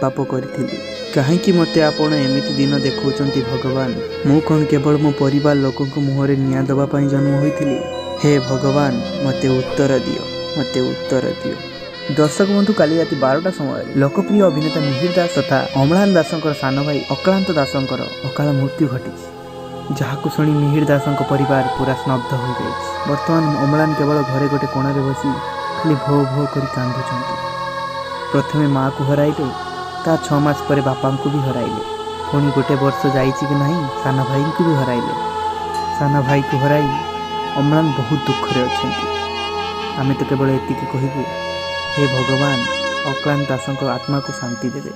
पाप करी कहीं मते आपण एमिति दिन देखौचंती भगवान मु कौन केवल मो परिवार लोकों को मुहरे निया दबा पाई जन्म होइथिली। हे भगवान मते उत्तर दियो। दर्शक बंधु काली राति 12टा समय लोकप्रिय अभिनेता मिहिर दास तथा अम्लान दासंकर सान भाई अक्लांत दासंकर अकाल मृत्यु घटी जहां शुणी मिहिर दासंक परिवार पूरा स्नब्ध हो गई। बर्तमान अम्लान केवल घरे गोटे कोणारे बसी खाली भो भो कर कांदुचंती। प्रथमे माँ को हराइले ता 6 मास पर बापा को भी हराइले पुणी गोटे वर्ष जाइछि कि नहीं साना भाई को भी हराइले। साना भाई को हराई अम्लान बहुत दुख रे अछंती। आमे तो केवल एतिकी कहबू हे भगवान अक्लांत दासंक आत्मा को शांति देवे।